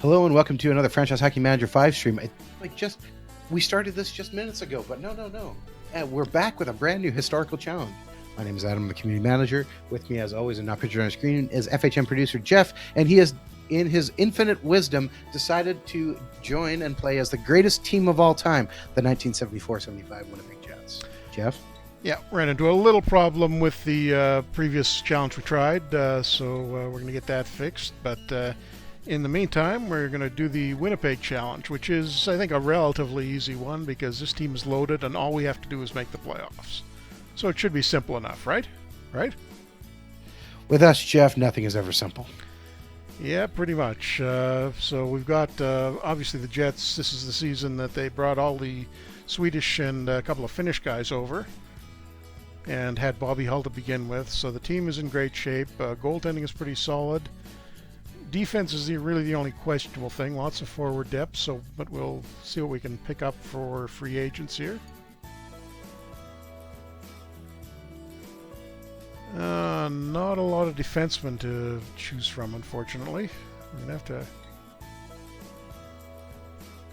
Hello and welcome to another Franchise Hockey Manager 5 stream. We started this just minutes ago, but no. We're back with a brand new historical challenge. My name is Adam, I'm the community manager. With me, as always, and not pictured on the screen, is FHM producer Jeff, and he has, in his infinite wisdom, decided to join and play as the greatest team of all time, the 1974-75 Winnipeg Jets. Jeff? Yeah, ran into a little problem with the previous challenge we tried, so we're going to get that fixed. But in the meantime, we're going to do the Winnipeg challenge, which is, I think, a relatively easy one because this team is loaded and all we have to do is make the playoffs. So it should be simple enough, right? Right? With us, Jeff, nothing is ever simple. Yeah, pretty much. So we've got, obviously, the Jets. This is the season that they brought all the Swedish and a couple of Finnish guys over and had Bobby Hull to begin with. So the team is in great shape. Goaltending is pretty solid. Defense is really the only questionable thing. Lots of forward depth, but we'll see what we can pick up for free agents here. Not a lot of defensemen to choose from, unfortunately. We're going to have to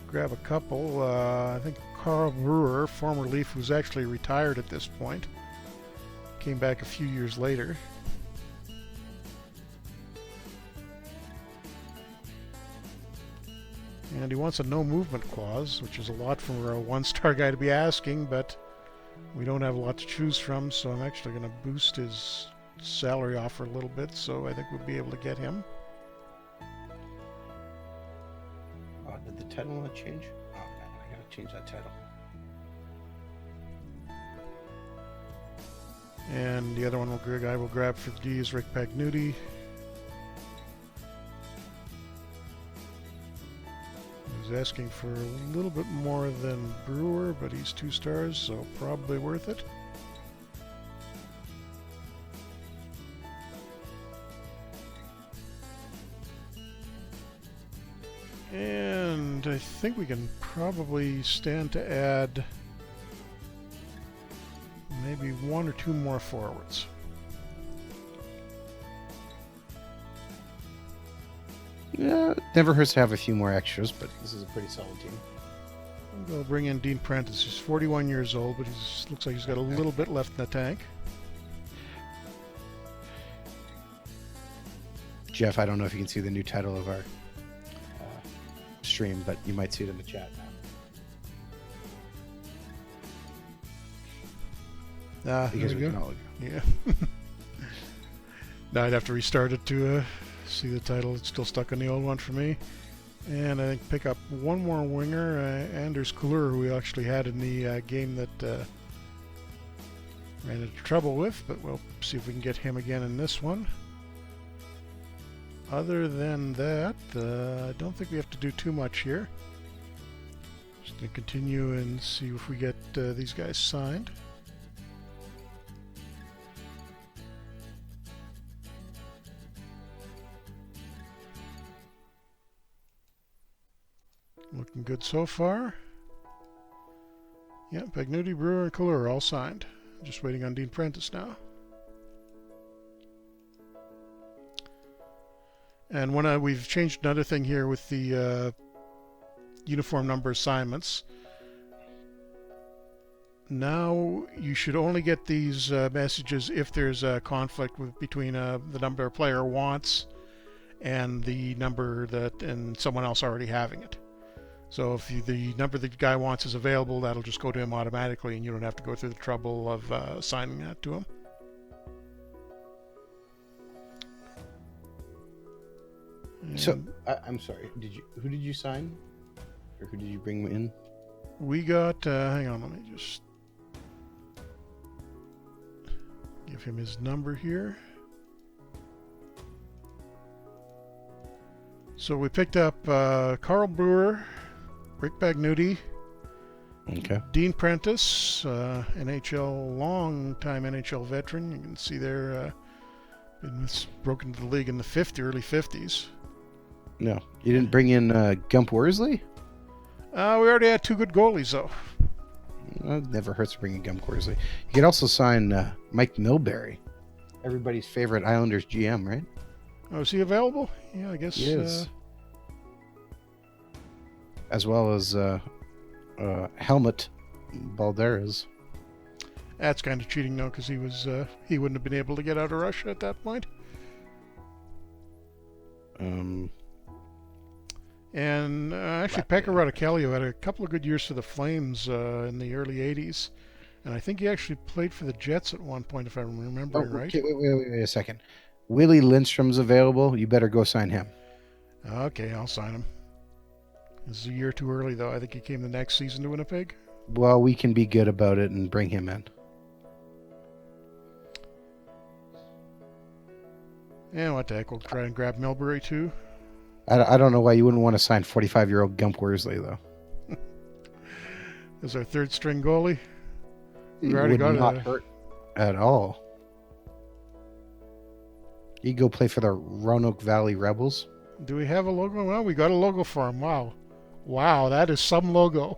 grab a couple. I think Carl Brewer, former Leaf, who's actually retired at this point, came back a few years later. And he wants a no movement clause, which is a lot for a one-star guy to be asking, but we don't have a lot to choose from, so I'm actually going to boost his salary offer a little bit, so I think we'll be able to get him. Did the title not change? Oh man, I gotta change that title. And the other one I will grab for D is Rick Pagnuti. He's asking for a little bit more than Brewer, but he's 2 stars, so probably worth it. And I think we can probably stand to add maybe 1 or 2 more forwards. Yeah, it never hurts to have a few more extras, but this is a pretty solid team. We'll bring in Dean Prentice. He's 41 years old, but he looks like he's got a little bit left in the tank. Jeff, I don't know if you can see the new title of our stream, but you might see it in the chat now. Because we go. Yeah. Now I'd have to restart it to see the title. It's still stuck on the old one for me. And I think pick up one more winger, Anders Kuller, who we actually had in the game that ran into trouble with, but we'll see if we can get him again in this one. Other than that, I don't think we have to do too much here. Just going to continue and see if we get these guys signed. Looking good so far. Yeah, Pagnuti, Brewer, and Kuller are all signed. Just waiting on Dean Prentice now. And when we've changed another thing here with the uniform number assignments. Now you should only get these messages if there's a conflict between the number a player wants and the number and someone else already having it. So if the number the guy wants is available, that'll just go to him automatically, and you don't have to go through the trouble of assigning that to him. So I'm sorry. Who did you sign, or who did you bring in? We got. Hang on, let me just give him his number here. So we picked up Carl Brewer, Rick Pagnuti, okay, Dean Prentice, long-time NHL veteran. You can see there, broken into the league in the early 50s. No, you didn't bring in Gump Worsley? We already had 2 good goalies, though. Well, it never hurts to bring in Gump Worsley. You could also sign Mike Milbury, everybody's favorite Islanders GM, right? Oh, is he available? Yeah, I guess. He is. as well as Helmut Balderas. That's kind of cheating though, because he wouldn't have been able to get out of Russia at that point. And actually, Pekka Radicalio had a couple of good years for the Flames in the early '80s, and I think he actually played for the Jets at one point, if I'm remembering right. Okay, wait a second. Willie Lindstrom's available. You better go sign him. Okay, I'll sign him. This is a year too early, though. I think he came the next season to Winnipeg. Well, we can be good about it and bring him in. And what the heck, we'll try and grab Milbury, too. I don't know why you wouldn't want to sign 45-year-old Gump Worsley, though. As our third-string goalie. He would not hurt at all. You go play for the Roanoke Valley Rebels. Do we have a logo? Well, we got a logo for him. Wow. Wow, that is some logo.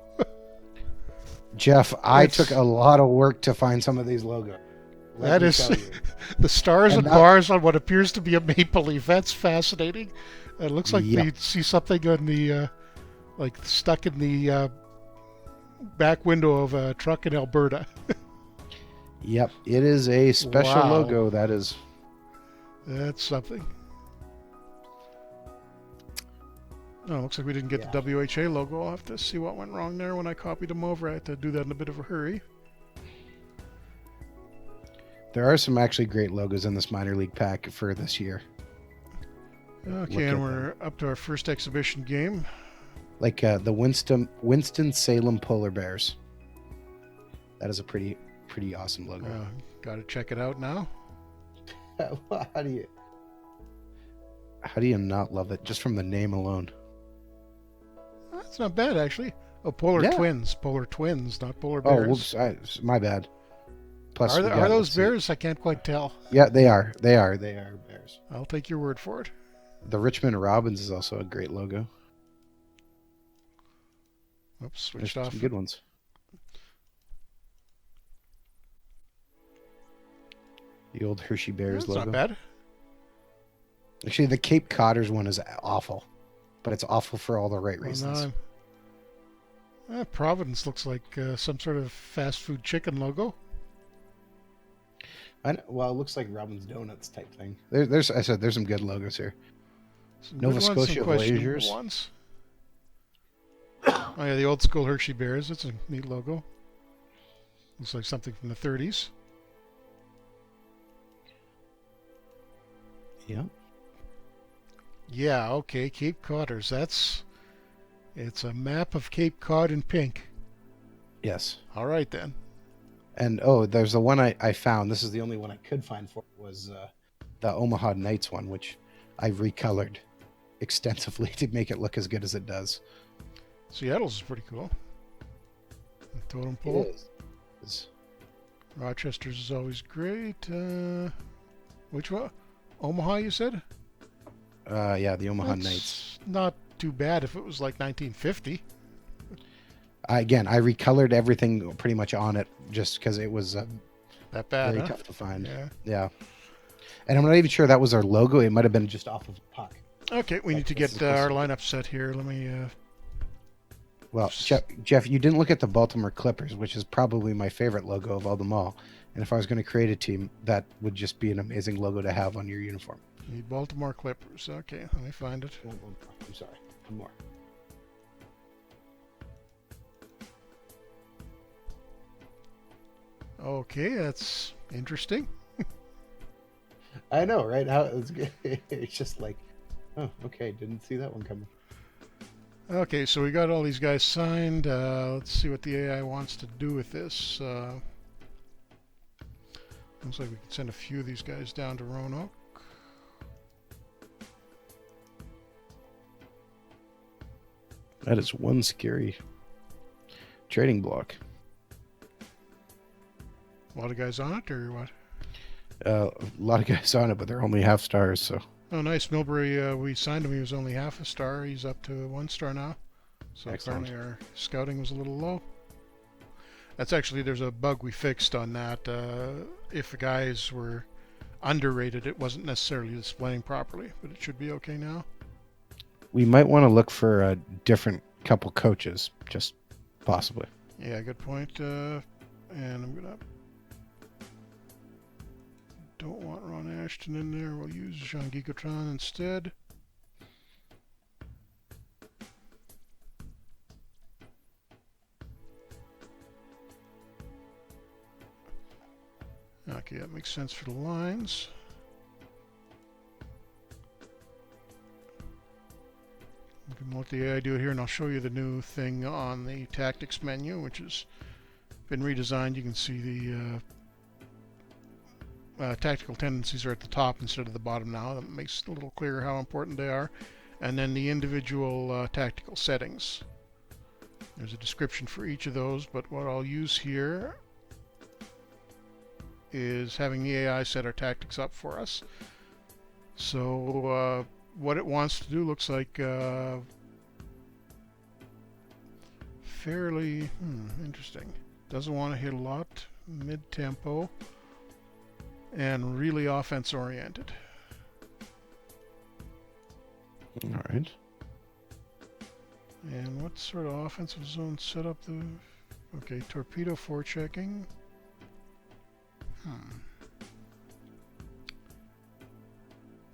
Jeff, I took a lot of work to find some of these logos. That is the stars and bars on what appears to be a maple leaf. That's fascinating. It looks like you see something on the, like stuck in the back window of a truck in Alberta. Yep, it is a special logo. That is. That's something. Oh, looks like we didn't get the WHA logo. I'll have to see what went wrong there when I copied them over. I had to do that in a bit of a hurry. There are some actually great logos in this minor league pack for this year. Okay, and we're up to our first exhibition game. Like the Winston-Salem Polar Bears. That is a pretty awesome logo. Got to check it out now. How do you not love it just from the name alone? That's not bad, actually. Oh, Polar Twins, not Polar Bears. Oh, whoops! My bad. Plus, are those bears? I can't quite tell. Yeah, they are. They are bears. I'll take your word for it. The Richmond Robins is also a great logo. Oops, switched off. Some good ones. The old Hershey Bears logo. That's not bad. Actually, the Cape Codders one is awful, but it's awful for all the right reasons. Providence looks like some sort of fast food chicken logo. Well, it looks like Robin's Donuts type thing. There's some good logos here. Nova Scotia Voyageurs. Oh yeah, the old school Hershey Bears. That's a neat logo. Looks like something from the 30s. Yeah. Yeah, okay, Cape Codders. It's a map of Cape Cod in pink. Yes. All right, then. And, there's the one I found. This is the only one I could find for it, was the Omaha Knights one, which I recolored extensively to make it look as good as it does. Seattle's is pretty cool. The totem pole. It is. Rochester's is always great. Which one? Omaha, you said? Yeah, the Omaha Knights. Not too bad if it was like 1950. Again, I recolored everything pretty much on it just because it was that bad, very tough to find. Yeah. And I'm not even sure that was our logo. It might have been just off of a puck. Okay, we need to get our lineup set here. Let me... Well, Jeff, you didn't look at the Baltimore Clippers, which is probably my favorite logo of all them all. And if I was going to create a team, that would just be an amazing logo to have on your uniform. The Baltimore Clippers. Okay, let me find it. I'm sorry. One more. Okay, that's interesting. I know, right? It's just like, oh, okay, didn't see that one coming. Okay, so we got all these guys signed. Let's see what the AI wants to do with this. Looks like we can send a few of these guys down to Roanoke. That is one scary trading block. A lot of guys on it, or what? A lot of guys on it, but they're only half stars, so. Oh, nice. Milbury, we signed him. He was only half a star. He's up to 1 star now. So excellent. Apparently our scouting was a little low. That's actually, there's a bug we fixed on that. If the guys were underrated, it wasn't necessarily displaying properly, but it should be okay now. We might want to look for different couple coaches, just possibly. Yeah, good point. And I'm gonna don't want Ron Ashton in there. We'll use Jean Guigotron instead. Okay, that makes sense for the lines. We can let the AI do it here, and I'll show you the new thing on the tactics menu, which has been redesigned. You can see the tactical tendencies are at the top instead of the bottom now. That makes it a little clearer how important they are. And then the individual tactical settings. There's a description for each of those, but what I'll use here is having the AI set our tactics up for us. So what it wants to do looks like fairly interesting. Doesn't want to hit a lot, mid-tempo, and really offense-oriented. All right. And what sort of offensive zone setup? Okay, torpedo forechecking.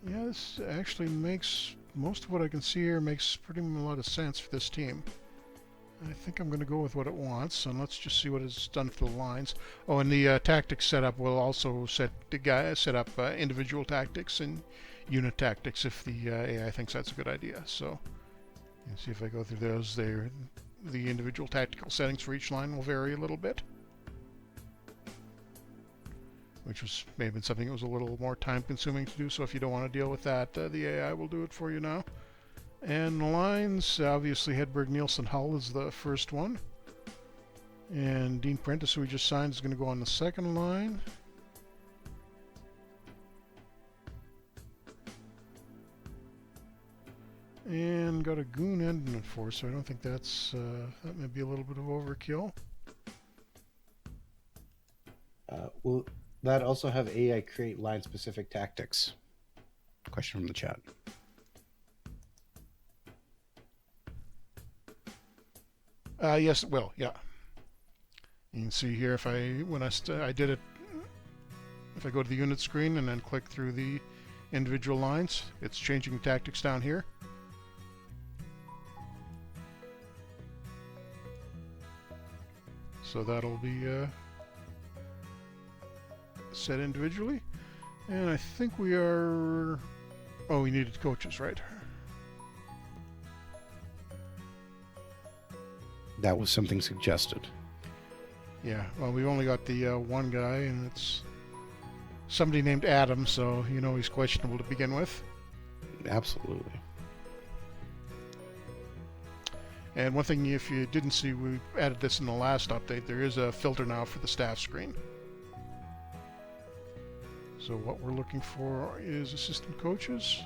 Yeah, this actually makes, most of what I can see here makes pretty much a lot of sense for this team. I think I'm going to go with what it wants, and let's just see what it's done for the lines. Oh, and the tactics setup will also set up individual tactics and unit tactics if the AI thinks that's a good idea. So, you see if I go through those, the individual tactical settings for each line will vary a little bit, which was may have been something that was a little more time-consuming to do. So if you don't want to deal with that, the AI will do it for you now. And the lines, obviously Hedberg, Nilsson, Hull is the first one. And Dean Prentice, who we just signed, is going to go on the second line. And got a goon ending it for, so I don't think that's, that may be a little bit of overkill. Will that also have AI create line-specific tactics? Question from the chat. Yes, it will. Yeah. You can see here if I did it, if I go to the unit screen and then click through the individual lines, it's changing the tactics down here. So that'll be set individually. And I think we are... Oh, we needed coaches, right? That was something suggested. Yeah, well, we've only got the one guy, and it's somebody named Adam, so you know he's questionable to begin with. Absolutely. And one thing, if you didn't see, we added this in the last update. There is a filter now for the staff screen. So what we're looking for is assistant coaches.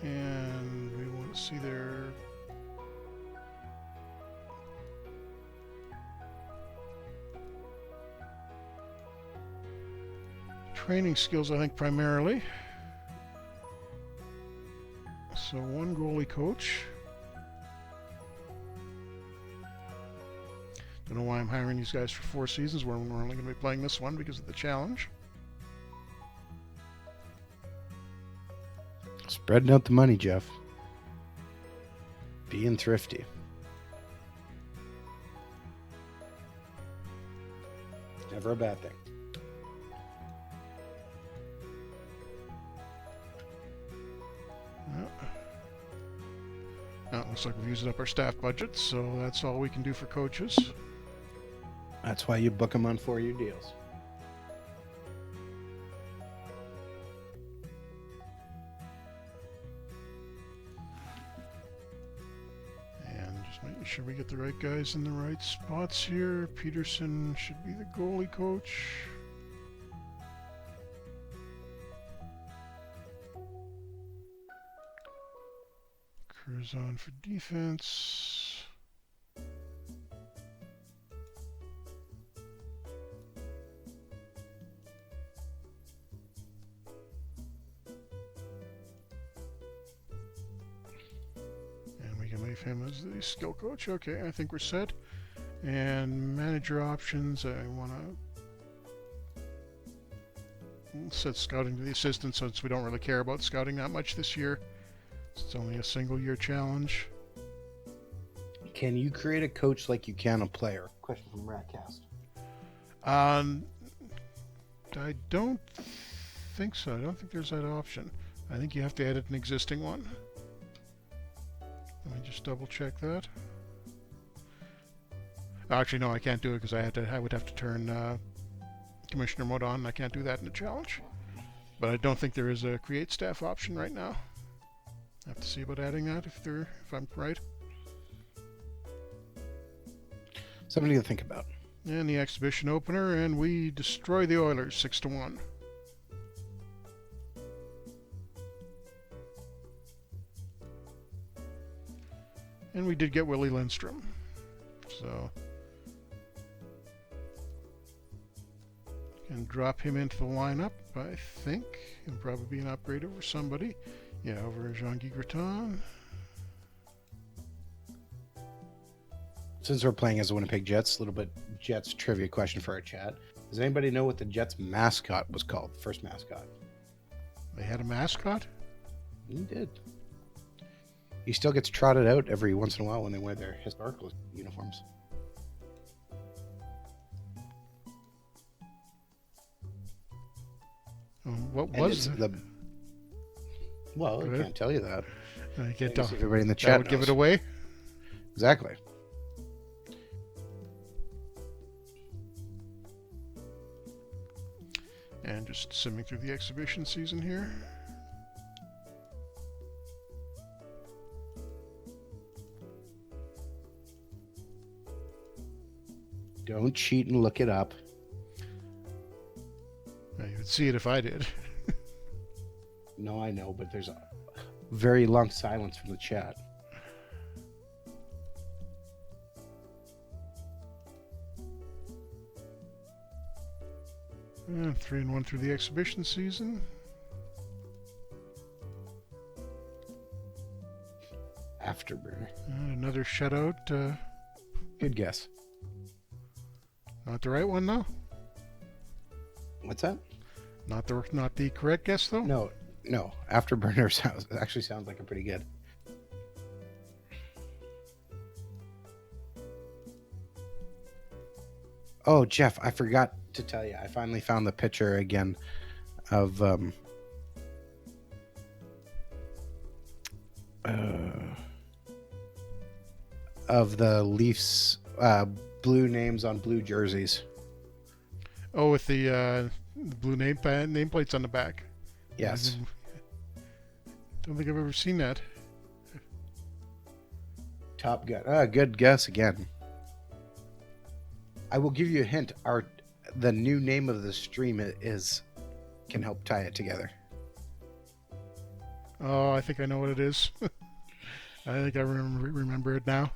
And we want to see their training skills, I think, primarily. So one goalie coach. Don't know why I'm hiring these guys for 4 seasons when we're only going to be playing this one because of the challenge. Spreading out the money, Jeff. Being thrifty. Never a bad thing. Now it looks like we've used up our staff budget, so that's all we can do for coaches. That's why you book them on 4-year deals. And just making sure we get the right guys in the right spots here. Peterson should be the goalie coach. Curzon for defense. can leave him as the skill coach. Okay, I think we're set. And manager options, I want to set scouting to the assistant since we don't really care about scouting that much this year. It's only a single-year challenge. Can you create a coach like you can a player? Question from Ratcast. I don't think so. I don't think there's that option. I think you have to edit an existing one. Let me just double check that. Actually, no, I can't do it because I would have to turn commissioner mode on. I can't do that in a challenge. But I don't think there is a create staff option right now. I have to see about adding that if I'm right. Something to think about. And the exhibition opener, and we destroy the Oilers 6-1. And we did get Willie Lindstrom. So, can drop him into the lineup, I think. He'll probably be an upgrade over somebody. Yeah, over Jean-Guy Greton. Since we're playing as the Winnipeg Jets, a little bit Jets trivia question for our chat. Does anybody know what the Jets mascot was called? First mascot. They had a mascot? He did. He still gets trotted out every once in a while when they wear their historical uniforms. What was the? Well, I can't tell you that. I can't tell. Everybody in the chat would give it away. Exactly. And just simming through the exhibition season here. Don't cheat and look it up. Now, you would see it if I did. No, I know, but there's a very long silence from the chat. And 3-1 through the exhibition season. Afterburner. And another shutout. Good guess. Not the right one though. What's that? Not the correct guess though. No. Afterburner sounds like a pretty good. Oh, Jeff, I forgot to tell you. I finally found the picture again of the Leafs blue names on blue jerseys. Oh, with the blue nameplates on the back. Yes. Don't think I've ever seen that. Top Gun. Good guess again. I will give you a hint. The new name of the stream can help tie it together. Oh, I think I know what it is. I think I remember it now.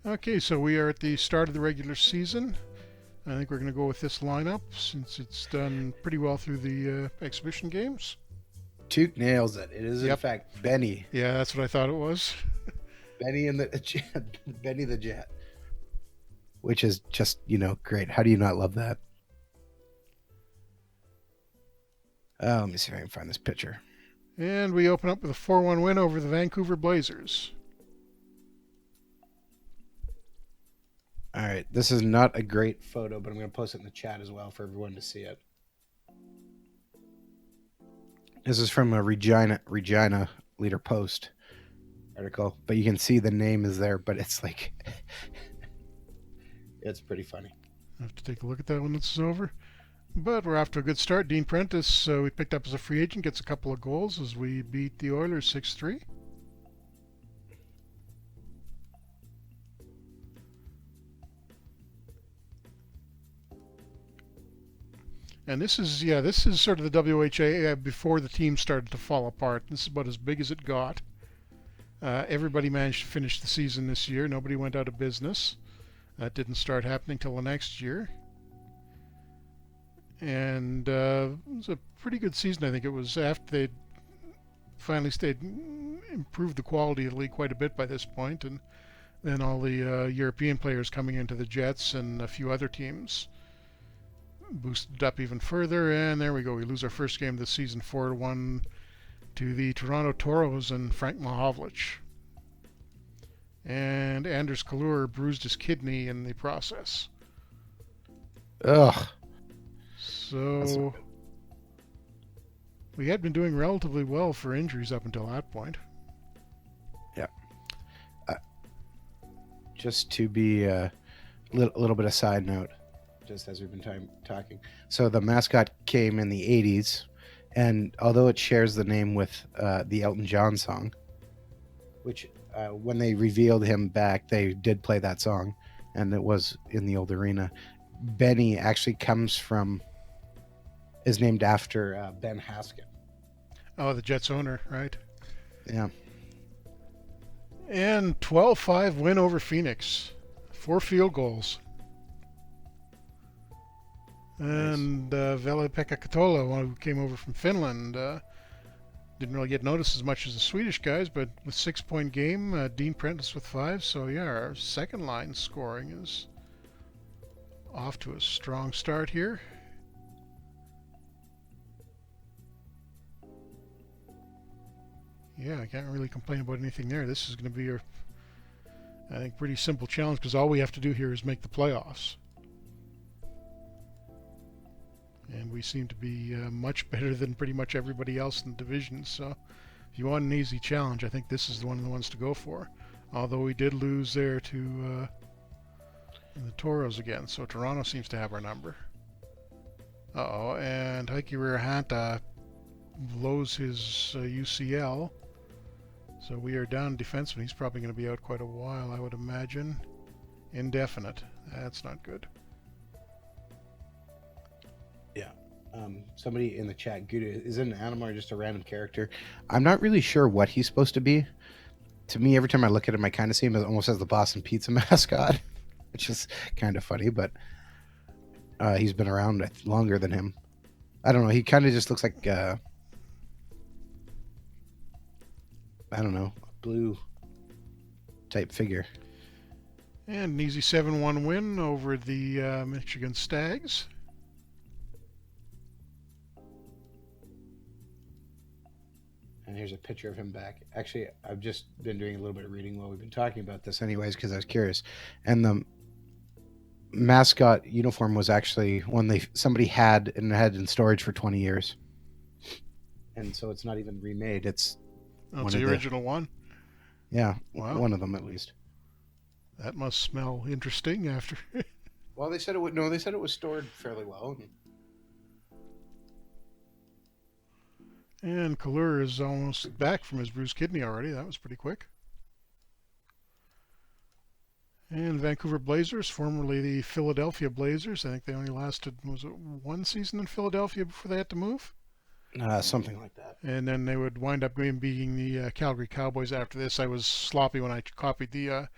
Okay, so we are at the start of the regular season. I think we're going to go with this lineup since it's done pretty well through the exhibition games. Tuke nails it. It is, in fact, Benny. Yeah, that's what I thought it was. Benny Benny the Jet. Which is just, great. How do you not love that? Let me see if I can find this picture. And we open up with a 4-1 win over the Vancouver Blazers. All right, this is not a great photo, but I'm going to post it in the chat as well for everyone to see it. This is from a Regina Leader Post article, but you can see the name is there, but it's like, it's pretty funny. I have to take a look at that when this is over. But we're off to a good start. Dean Prentice, we picked up as a free agent, gets a couple of goals as we beat the Oilers 6-3. And this is sort of the WHA before the team started to fall apart. This is about as big as it got. Everybody managed to finish the season this year. Nobody went out of business. That didn't start happening till the next year. And it was a pretty good season. I think it was after they finally improved the quality of the league quite a bit by this point, and then all the European players coming into the Jets and a few other teams boosted it up even further. And there we go. We lose our first game of the season 4-1 to the Toronto Toros and Frank Mahovlich. And Anders Kalur bruised his kidney in the process. Ugh. So we had been doing relatively well for injuries up until that point. Yeah. Just to be a little bit of side note, just as we've been talking. So the mascot came in the 80s, and although it shares the name with the Elton John song, which when they revealed him back, they did play that song, and it was in the old arena. Benny actually is named after Ben Haskett. Oh, the Jets owner, right? Yeah. And 12-5 win over Phoenix. 4 field goals. And Veli-Pekka Katola, one who came over from Finland, didn't really get noticed as much as the Swedish guys, but with 6-point game, Dean Prentice with 5. So yeah, our second line scoring is off to a strong start here. Yeah, I can't really complain about anything there. This is going to be I think, pretty simple challenge, because all we have to do here is make the playoffs. And we seem to be much better than pretty much everybody else in the division. So if you want an easy challenge, I think this is one of the ones to go for. Although we did lose there to the Toros again. So Toronto seems to have our number. Uh-oh, and Heikki Rihanta blows his UCL. So we are down defenseman. He's probably going to be out quite a while, I would imagine. Indefinite. That's not good. Yeah. Somebody in the chat, Gouda, is it an animal or just a random character? I'm not really sure what he's supposed to be. To me, every time I look at him, I kind of see him as almost as the Boston Pizza mascot, which is kind of funny, but he's been around longer than him. I don't know. He kind of just looks like, I don't know, a blue type figure. And an easy 7-1 win over the Michigan Stags. And here's a picture of him back. Actually, I've just been doing a little bit of reading while we've been talking about this anyways, because I was curious. And the mascot uniform was actually one somebody had in storage for 20 years. And so it's not even remade. It's the original one? Yeah. Wow. One of them at least. That must smell interesting after. Well, they said it was stored fairly well. And Kalur is almost back from his bruised kidney already. That was pretty quick. And Vancouver Blazers, formerly the Philadelphia Blazers. I think they only lasted, was it one season in Philadelphia before they had to move? Something like that. And then they would wind up being the Calgary Cowboys after this. I was sloppy when I copied the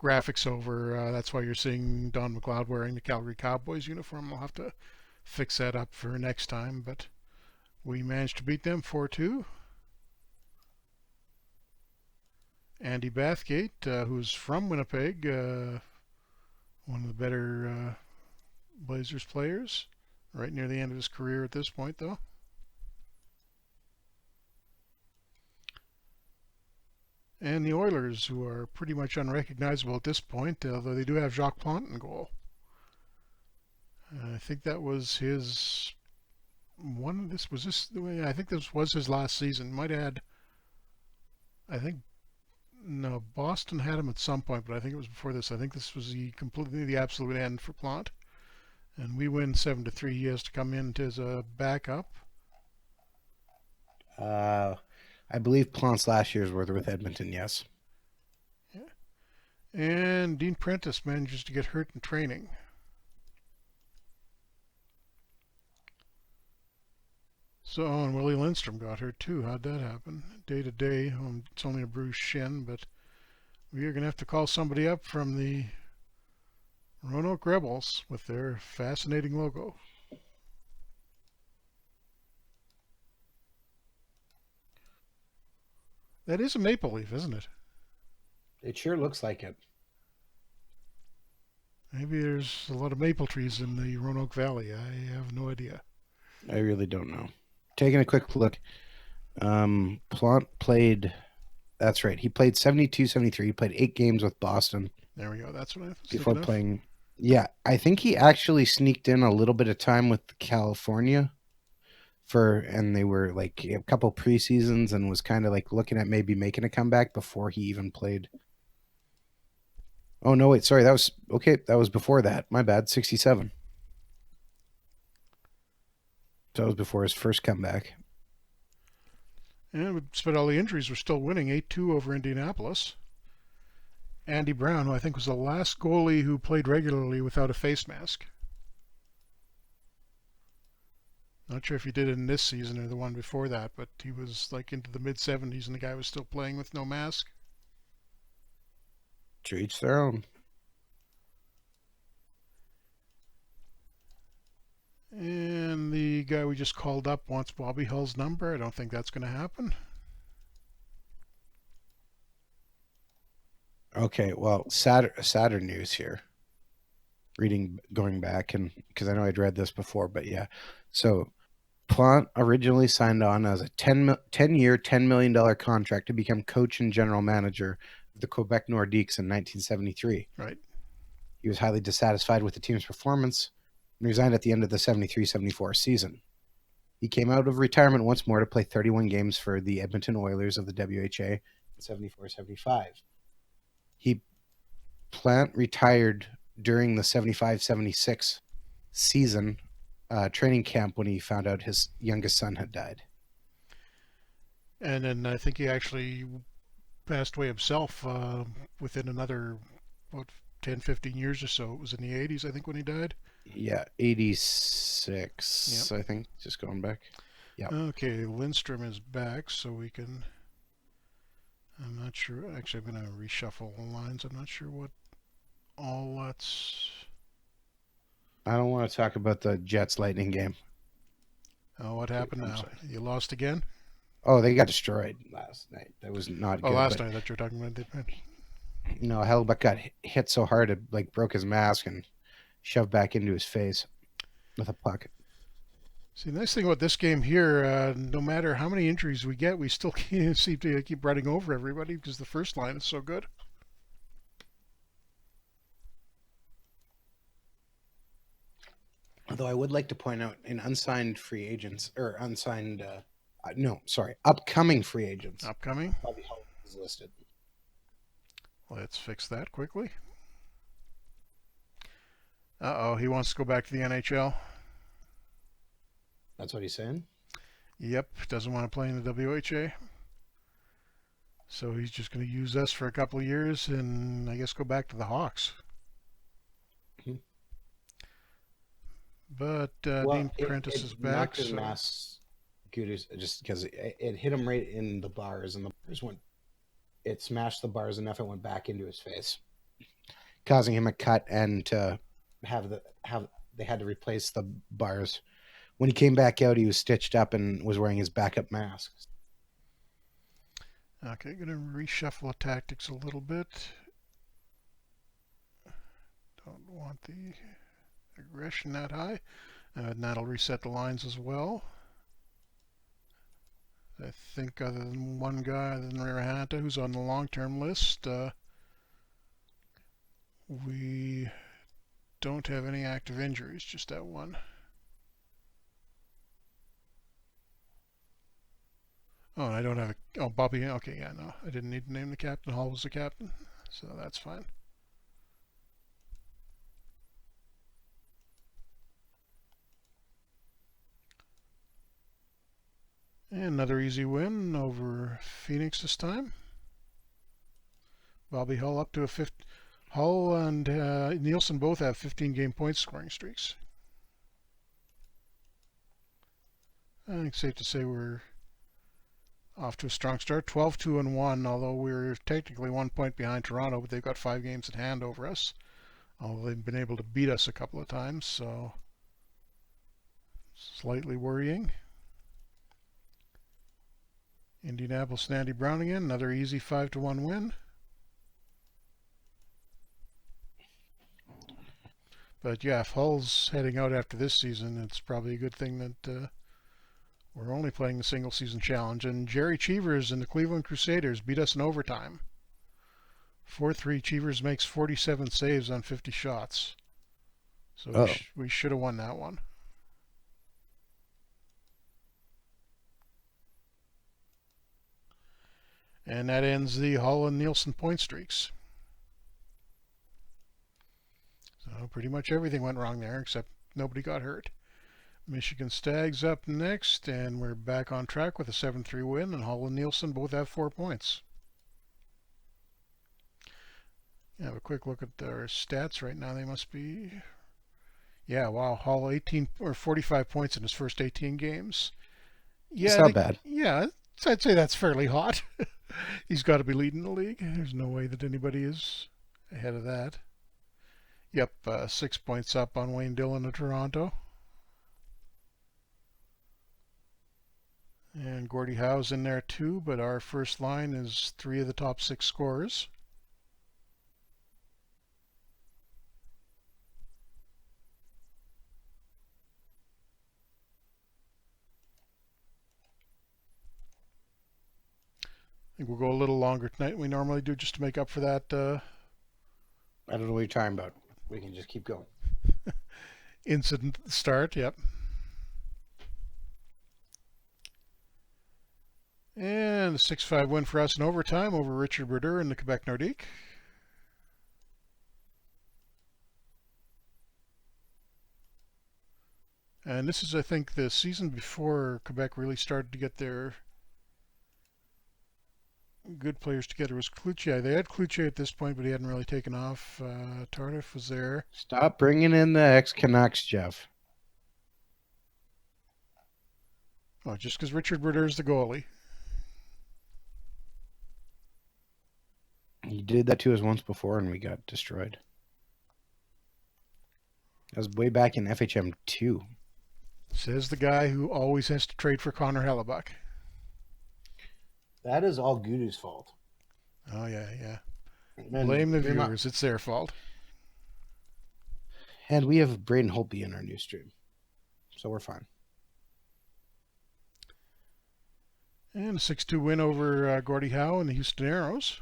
graphics over. That's why you're seeing Don McLeod wearing the Calgary Cowboys uniform. I'll have to fix that up for next time, but we managed to beat them 4-2. Andy Bathgate, who's from Winnipeg, one of the better Blazers players, right near the end of his career at this point, though. And the Oilers, who are pretty much unrecognizable at this point, although they do have Jacques Plante in goal. I think that was his one. I think this was his last season. Might add. No, Boston had him at some point, but I think it was before this. I think this was completely the absolute end for Plante. And we win 7-3. He has to come in as a backup. I believe Plante's last year's were with Edmonton, yes. Yeah. And Dean Prentice manages to get hurt in training. So, and Willie Lindstrom got hurt too. How'd that happen? Day to day, it's only a bruised shin, but we are going to have to call somebody up from the Roanoke Rebels with their fascinating logo. That is a maple leaf, isn't it? It sure looks like it. Maybe there's a lot of maple trees in the Roanoke Valley. I have no idea. I really don't know. Taking a quick look. Plant played, that's right. He played 72, 73. He played 8 games with Boston There we go. That's what I was before thinking of. playing. Yeah, I think he actually sneaked in a little bit of time with California and they were like a couple preseasons and was kind of like looking at maybe making a comeback before he even played. Oh, no, wait. Sorry. That was okay. That was before that. My bad. 67. That was before his first comeback. And despite all the injuries, we're still winning 8-2 over Indianapolis. Andy Brown, who I think was the last goalie who played regularly without a face mask. Not sure if he did it in this season or the one before that, but he was like into the mid 70s and the guy was still playing with no mask. To each their own. And the guy we just called up wants Bobby Hull's number. I don't think that's going to happen. Okay, well, sadder news here. Going back, and because I know I'd read this before, but yeah. So Plant originally signed on as a 10-year, $10 million contract to become coach and general manager of the Quebec Nordiques in 1973. Right. He was highly dissatisfied with the team's performance and resigned at the end of the 73-74 season. He came out of retirement once more to play 31 games for the Edmonton Oilers of the WHA in 74-75. Plant retired during the 75-76 season training camp when he found out his youngest son had died. And then I think he actually passed away himself within another, 10, 15 years or so. It was in the 80s, I think, when he died. Yeah, 86, yep. I think, just going back. Yeah. Okay, Lindstrom is back, so we can... I'm not sure. Actually, I'm going to reshuffle the lines. I'm not sure what all that's... I don't want to talk about the Jets Lightning game. Oh, what happened now? You lost again? Oh, they got destroyed last night. That was not good. Oh, last night that you're talking about. No, Hellebuck got hit so hard it like broke his mask and shoved back into his face with a puck. See, the nice thing about this game here, no matter how many injuries we get, we still seem to keep running over everybody because the first line is so good. Although I would like to point out in upcoming free agents. Upcoming? Bobby Hull is listed. Let's fix that quickly. Uh-oh, he wants to go back to the NHL. That's what he's saying? Yep, doesn't want to play in the WHA. So he's just going to use us for a couple of years and I guess go back to the Hawks. Mm-hmm. But Dean Prentice is back. Knocked his mask good just because it hit him right in the bars, and the bars it smashed the bars enough it went back into his face, causing him a cut, and to they had to replace the bars. When he came back out, he was stitched up and was wearing his backup mask. Okay, going to reshuffle the tactics a little bit. Don't want the aggression that high. And that'll reset the lines as well. I think other than one guy, other than Rahanta, who's on the long-term list, we don't have any active injuries, just that one. Oh, and I don't have a... Oh, Bobby... Okay, yeah, no. I didn't need to name the captain. Hall was the captain, so that's fine. And another easy win over Phoenix this time. Bobby Hull up to a Hull and Nilsson both have 15-game point scoring streaks. I think it's safe to say we're off to a strong start. 12-2-1, although we're technically 1 point behind Toronto, but they've got 5 games in hand over us. Although they've been able to beat us a couple of times, so slightly worrying. Indianapolis and Andy Brown again. Another easy 5-1 win. But yeah, if Hull's heading out after this season, it's probably a good thing that we're only playing the single season challenge. And Jerry Cheevers and the Cleveland Crusaders beat us in overtime. 4-3. Cheevers makes 47 saves on 50 shots. So we should have won that one. And that ends the Hull and Nilsson point streaks. So pretty much everything went wrong there, except nobody got hurt. Michigan Stags up next, and we're back on track with a 7-3 win, and Hull and Nilsson both have 4 points. Have a quick look at their stats right now. They must be... Yeah, wow, Hull 18 or 45 points in his first 18 games. Yeah, it's not bad. Yeah, I'd say that's fairly hot. He's got to be leading the league. There's no way that anybody is ahead of that. Yep, 6 points up on Wayne Dillon of Toronto. And Gordie Howe's in there too, but our first line is 3 of the top 6 scorers. I think we'll go a little longer tonight than we normally do just to make up for that. I don't know what you're talking about. We can just keep going. Incident start, yep. And a 6-5 win for us in overtime over Richard Brodeur and the Quebec Nordique. And this is, I think, the season before Quebec really started to get their good players together. Was Cloutier. They had Cloutier at this point, but he hadn't really taken off. Tardif was there. Stop bringing in the ex-Canucks, Jeff. Oh, just because Richard Brodeur's the goalie. He did that to us once before, and we got destroyed. That was way back in FHM 2. Says the guy who always has to trade for Connor Hellebuck. That is all Gudu's fault. Oh, yeah. Blame the viewers. It's their fault. And we have Braden Holtby in our new stream. So we're fine. And a 6-2 win over Gordie Howe and the Houston Aeros.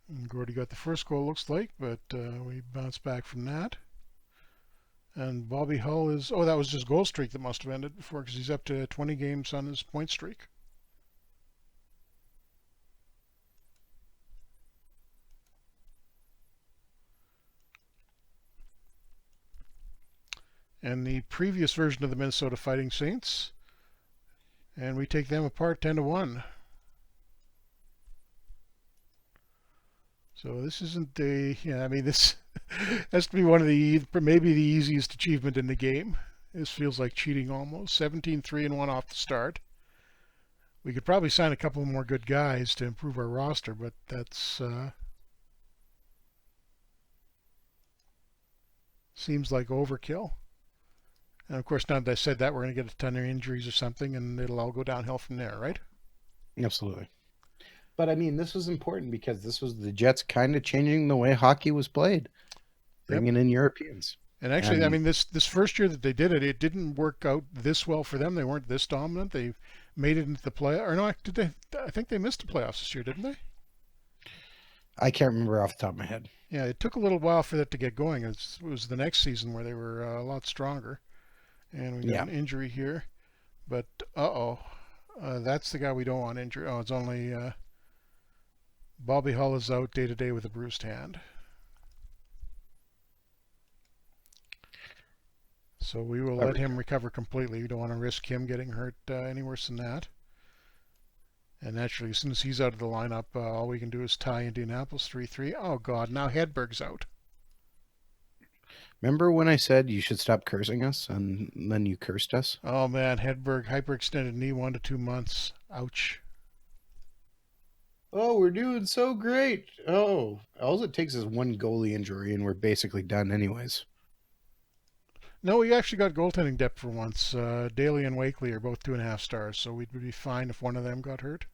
And Gordie got the first goal, looks like, but we bounced back from that. And Bobby Hull is... Oh, that was his goal streak that must have ended before, because he's up to 20 games on his point streak. And the previous version of the Minnesota Fighting Saints. And we take them apart 10-1. So this isn't the... Yeah, I mean, this has to be one of the... Maybe the easiest achievement in the game. This feels like cheating almost. 17-3-1 off the start. We could probably sign a couple more good guys to improve our roster, but that's... seems like overkill. And of course, now that I said that, we're going to get a ton of injuries or something, and it'll all go downhill from there, right? Absolutely. But I mean, this was important because this was the Jets kind of changing the way hockey was played, bringing in Europeans. And actually, I mean, this first year that they did it, it didn't work out this well for them. They weren't this dominant. They made it into the play. Or no, did they? I think they missed the playoffs this year, didn't they? I can't remember off the top of my head. Yeah, it took a little while for that to get going. It was the next season where they were a lot stronger. And we got an injury here. But, that's the guy we don't want injured. Oh, it's only Bobby Hull is out day-to-day with a bruised hand. So we will let him recover completely. We don't want to risk him getting hurt any worse than that. And naturally, as soon as he's out of the lineup, all we can do is tie Indianapolis 3-3. Oh, God, now Hedberg's out. Remember when I said you should stop cursing us, and then you cursed us? Oh, man, Hedberg, hyperextended knee, 1 to 2 months. Ouch. Oh, we're doing so great. Oh, all it takes is one goalie injury, and we're basically done anyways. No, we actually got goaltending depth for once. Daly and Wakely are both 2.5 stars, so we'd be fine if one of them got hurt.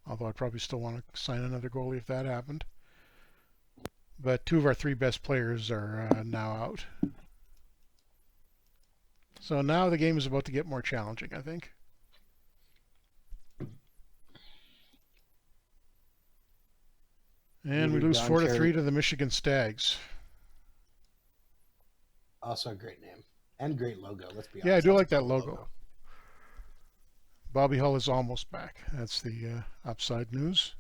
Although I'd probably still want to sign another goalie if that happened. But 2 of our 3 best players are now out. So now the game is about to get more challenging, I think. And we lose 4-3 to the Michigan Stags. Also a great name. And great logo, let's be honest. Yeah, I do like that logo. Bobby Hull is almost back. That's the upside news.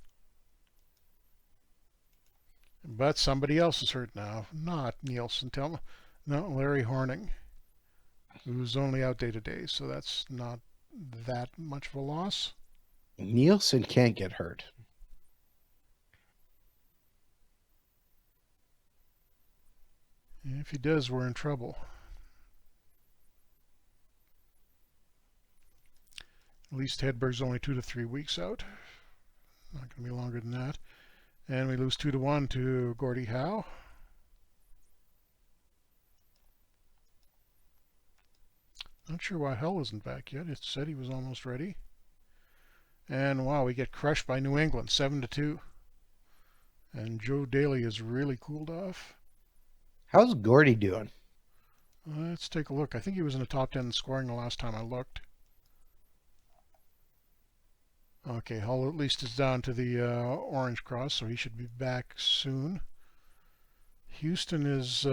But somebody else is hurt now. Not Nilsson. Tell me. No, Larry Horning, who's only out day to day, so that's not that much of a loss. Nilsson can't get hurt. If he does, we're in trouble. At least Hedberg's only 2 to 3 weeks out. Not going to be longer than that. And we lose 2-1 to Gordie Howe. Not sure why Hull isn't back yet. It said he was almost ready. And wow, we get crushed by New England, 7-2. And Joe Daly is really cooled off. How's Gordie doing? Let's take a look. I think he was in the top 10 scoring the last time I looked. Okay, Hull at least is down to the orange cross, so he should be back soon. Houston is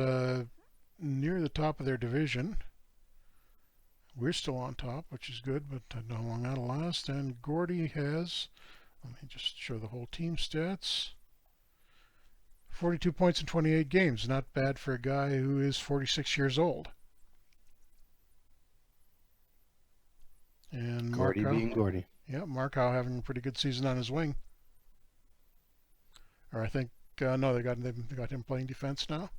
near the top of their division. We're still on top, which is good, but I don't know how long that'll last. And Gordie has, let me just show the whole team stats. 42 points in 28 games. Not bad for a guy who is 46 years old. And Gordie being Gordie. Yeah, Mark Howe having a pretty good season on his wing. Or I think, no, they got him playing defense now.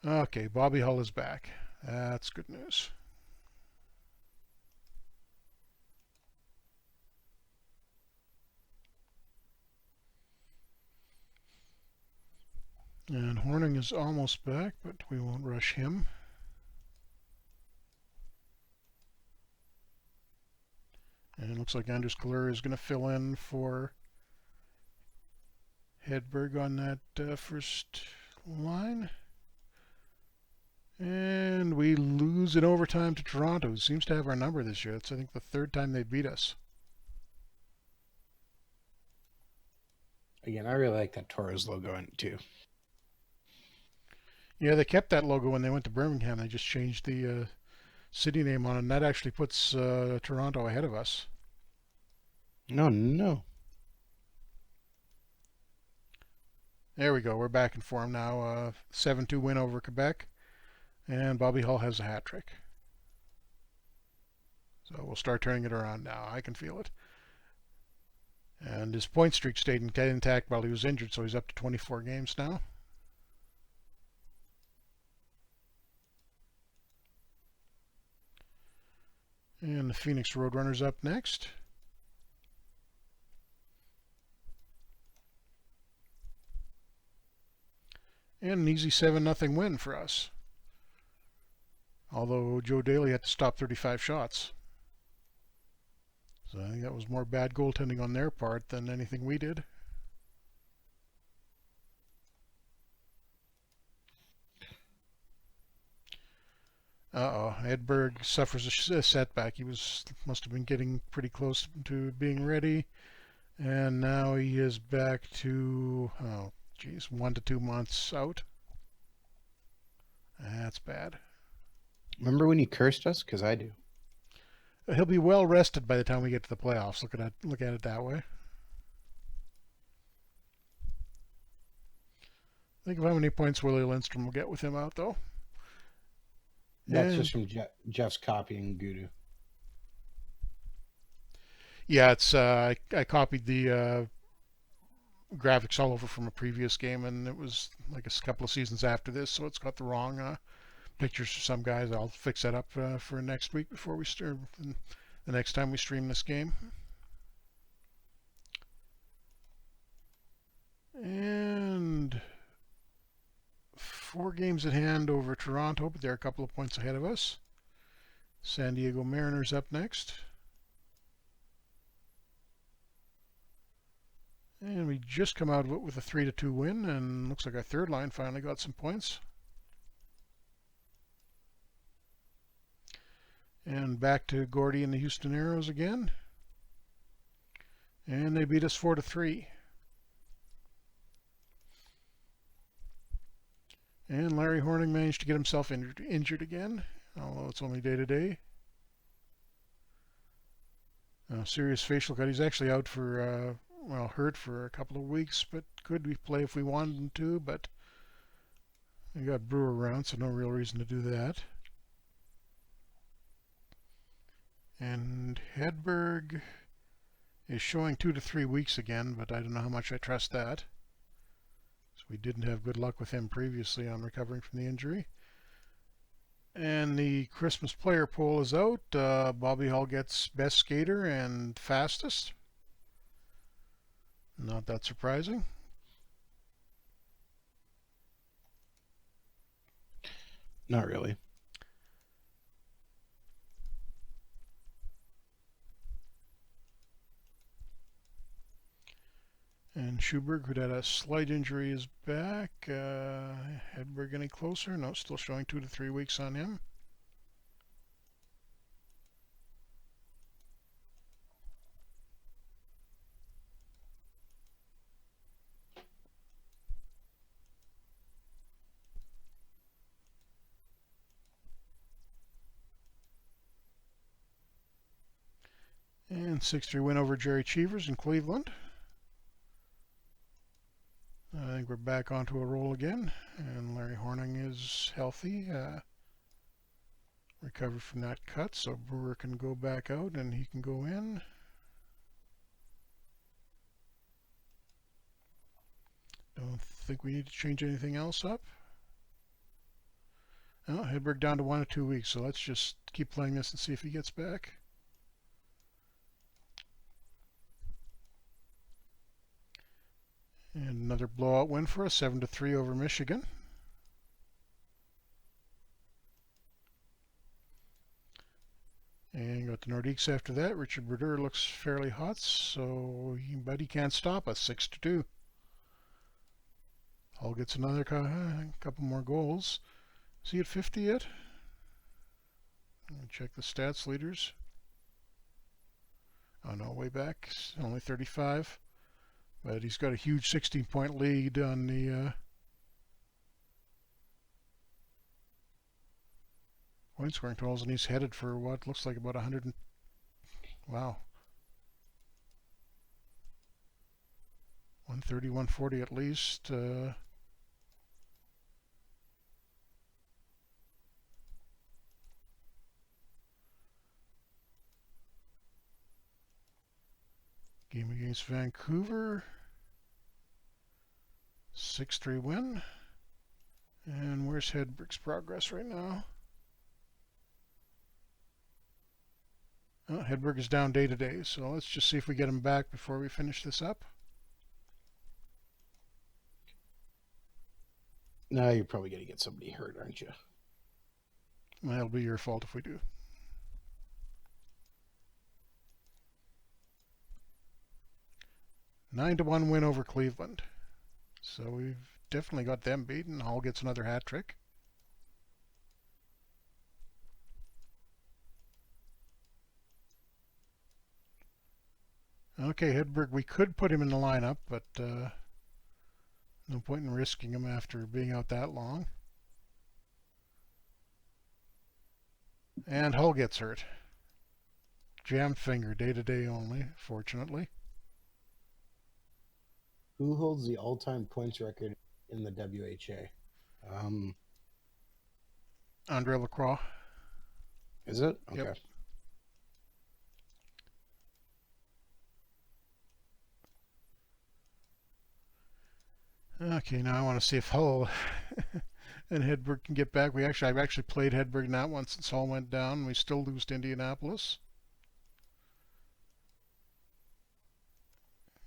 Okay, Bobby Hull is back. That's good news. And Horning is almost back, but we won't rush him. And it looks like Anders Kaler is going to fill in for Hedberg on that first line. And we lose in overtime to Toronto, who seems to have our number this year. It's, I think, the 3rd time they beat us. Again, I really like that Torres logo in it too. Yeah, they kept that logo when they went to Birmingham. They just changed the city name on it, and that actually puts Toronto ahead of us. No. There we go. We're back in form now. 7-2 win over Quebec. And Bobby Hull has a hat trick. So we'll start turning it around now. I can feel it. And his point streak stayed intact while he was injured, so he's up to 24 games now. And the Phoenix Roadrunners up next. And an easy 7-0 win for us. Although Joe Daly had to stop 35 shots. So I think that was more bad goaltending on their part than anything we did. Hedberg suffers a setback. He must have been getting pretty close to being ready. And now he is back to, 1 to 2 months out. That's bad. Remember when you cursed us? Because I do. He'll be well rested by the time we get to the playoffs. Look at it that way. Think of how many points Willie Lindstrom will get with him out, though. That's just from Jeff's copying Gudu. Yeah, it's I copied the graphics all over from a previous game, and it was like a couple of seasons after this, so it's got the wrong pictures for some guys. I'll fix that up for next week before we start the next time we stream this game. And 4 games at hand over Toronto, but they're a couple of points ahead of us. San Diego Mariners up next. And we just come out of it with a 3-2 win, and looks like our third line finally got some points. And back to Gordy and the Houston Aeros again. And they beat us 4-3. And Larry Horning managed to get himself injured again, although it's only day-to-day. Serious facial cut. He's actually out for, hurt for a couple of weeks, but could we play if we wanted him to, but we got Brewer around, so no real reason to do that. And Hedberg is showing 2 to 3 weeks again, but I don't know how much I trust that. So we didn't have good luck with him previously on recovering from the injury. And the Christmas player poll is out. Bobby Hull gets best skater and fastest. Not that surprising. Not really. And Schuberg, who had a slight injury, is back. Hedberg any closer? No, still showing 2 to 3 weeks on him. And 6-3 win over Jerry Cheevers in Cleveland. I think we're back onto a roll again, and Larry Horning is healthy, recovered from that cut, so Brewer can go back out and he can go in. Don't think we need to change anything else up. Oh, Hedberg down to 1 to 2 weeks, so let's just keep playing this and see if he gets back. And another blowout win for us, 7-3 over Michigan. And got the Nordiques after that. Richard Brodeur looks fairly hot, but he can't stop us, 6-2. Hull gets another couple more goals. Is he at 50 yet? Check the stats leaders. Oh no, way back, only 35. But he's got a huge 16-point lead on the point scoring totals, and he's headed for what looks like about 100. Wow. 130, 140 at least. Game against Vancouver. 6-3 win. And where's Hedberg's progress right now? Oh, Hedberg is down day to day, so let's just see if we get him back before we finish this up. No, you're probably going to get somebody hurt, aren't you? Well, that'll be your fault if we do. A 9-1 win over Cleveland. So we've definitely got them beaten. Hull gets another hat trick. Okay, Hedberg, we could put him in the lineup, but no point in risking him after being out that long. And Hull gets hurt. Jammed finger, day to day only, fortunately. Who holds the all-time points record in the WHA? Andre Lacroix. Is it? Okay. Yep. Okay, now I want to see if Hull and Hedberg can get back. I've actually played Hedberg not once since Hull went down. We still lose to Indianapolis.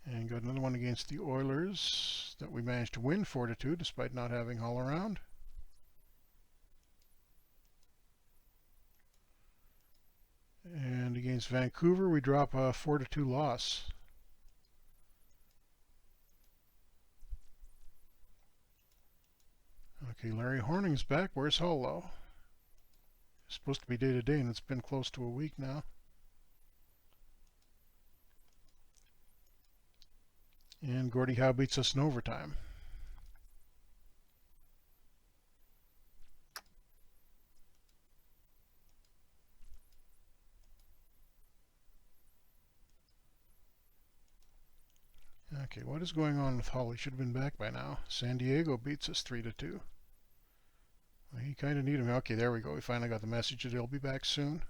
And got another one against the Oilers that we managed to win 4-2 despite not having Hull around. And against Vancouver, we drop a 4-2 loss. Okay, Larry Horning's back. Where's Hull, though? It's supposed to be day to day, and it's been close to a week now. And Gordie Howe beats us in overtime. Okay, what is going on with Hull? He should have been back by now. San Diego beats us 3-2. Well, he kind of need him. Okay, there we go. We finally got the message that he'll be back soon.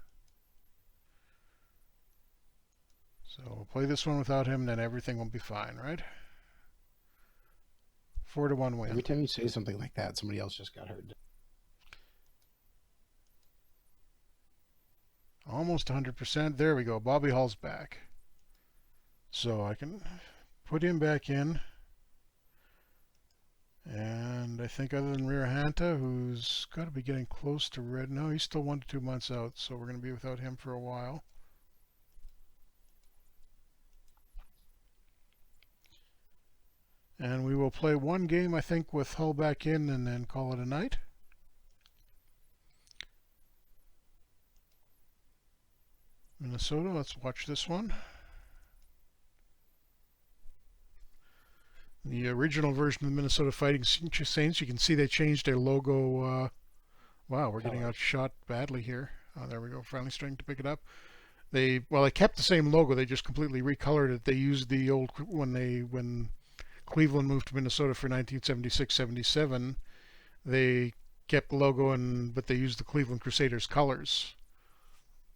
So we'll play this one without him, then everything will be fine, right? 4-1 win. Every time you say something like that, somebody else just got hurt. Almost 100%. There we go. Bobby Hull's back. So I can put him back in. And I think other than Rirahanta, who's got to be getting close to red. No, he's still 1 to 2 months out, so we're going to be without him for a while. And we will play one game, I think, with Hull back in and then call it a night. Minnesota, let's watch this one. The original version of the Minnesota Fighting Saints, you can see they changed their logo. Wow, we're getting outshot badly here. Oh, there we go. Finally starting to pick it up. They kept the same logo. They just completely recolored it. They used the old when Cleveland moved to Minnesota for 1976-77. They kept the logo but they used the Cleveland Crusaders colors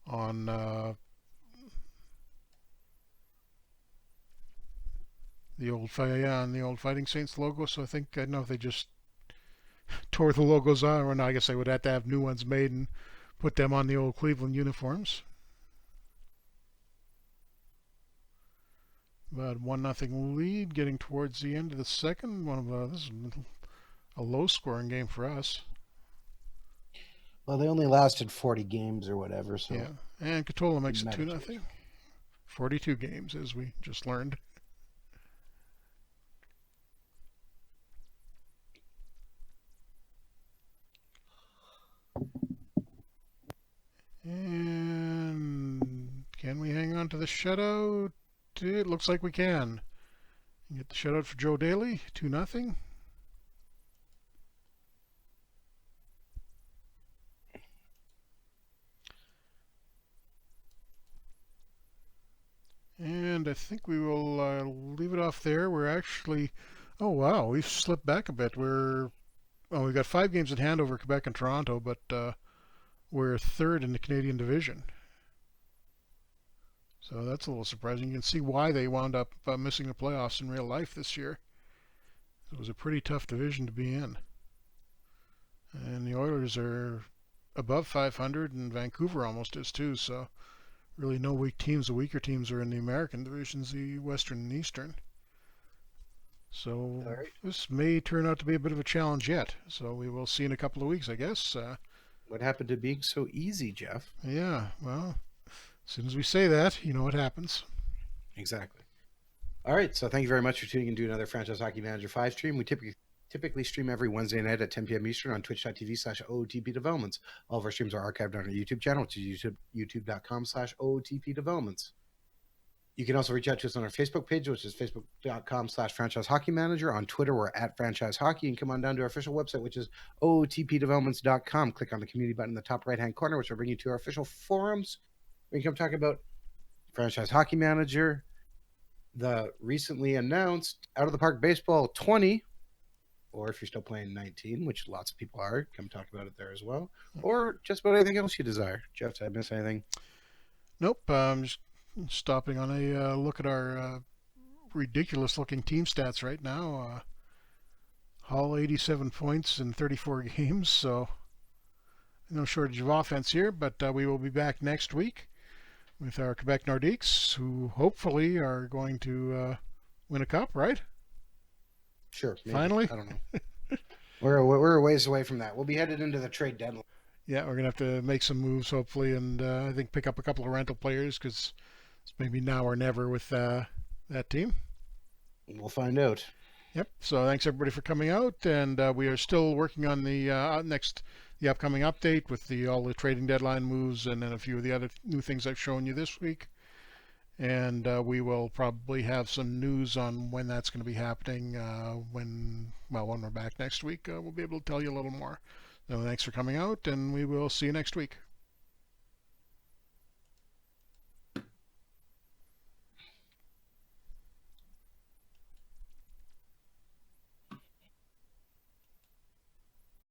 on the old Fighting Saints logo. So I don't know if they just tore the logos on, or no, I guess I would have to have new ones made and put them on the old Cleveland uniforms. About 1-0 lead, getting towards the end of the second. This is a low-scoring game for us. Well, they only lasted 40 games or whatever. So yeah, and Katola makes it 2-0. 42 games, as we just learned. And can we hang on to the shutout? It looks like we can. Get the shutout for Joe Daly, 2-0. And I think we will leave it off there. We're actually, oh wow, we've slipped back a bit. We've got 5 games in hand over Quebec and Toronto, but we're third in the Canadian division. So that's a little surprising. You can see why they wound up missing the playoffs in real life this year. It was a pretty tough division to be in. And the Oilers are above 500, and Vancouver almost is too, so really no weak teams. The weaker teams are in the American divisions, the Western and Eastern. So this may turn out to be a bit of a challenge yet. So we will see in a couple of weeks, I guess. What happened to being so easy, Jeff? Yeah, well, as soon as we say that, you know what happens. Exactly. All right, so thank you very much for tuning in to another Franchise Hockey Manager 5 stream. We typically stream every Wednesday night at 10 p.m. Eastern on twitch.tv/OOTP Developments. All of our streams are archived on our YouTube channel, which is youtube.com/OOTP Developments. You can also reach out to us on our Facebook page, which is facebook.com/Franchise Hockey Manager. On Twitter, we're at Franchise Hockey. And come on down to our official website, which is ootpdevelopments.com. Click on the community button in the top right-hand corner, which will bring you to our official forums. We can come talk about Franchise Hockey Manager, the recently announced Out of the Park Baseball 20, or if you're still playing 19, which lots of people are, come talk about it there as well, or just about anything else you desire. Jeff, did I miss anything? Nope. I'm just stopping on a look at our ridiculous-looking team stats right now. Hull 87 points in 34 games, so no shortage of offense here, but we will be back next week with our Quebec Nordiques, who hopefully are going to win a cup, right? Sure, maybe. Finally. I don't know. We're a ways away from that. We'll be headed into the trade deadline. Yeah, we're gonna have to make some moves hopefully, and I think pick up a couple of rental players because it's maybe now or never with that team. We'll find out. Yep. So thanks everybody for coming out, and we are still working on the upcoming update with all the trading deadline moves, and then a few of the other new things I've shown you this week. And we will probably have some news on when that's going to be happening. When we're back next week, we'll be able to tell you a little more. So thanks for coming out, and we will see you next week.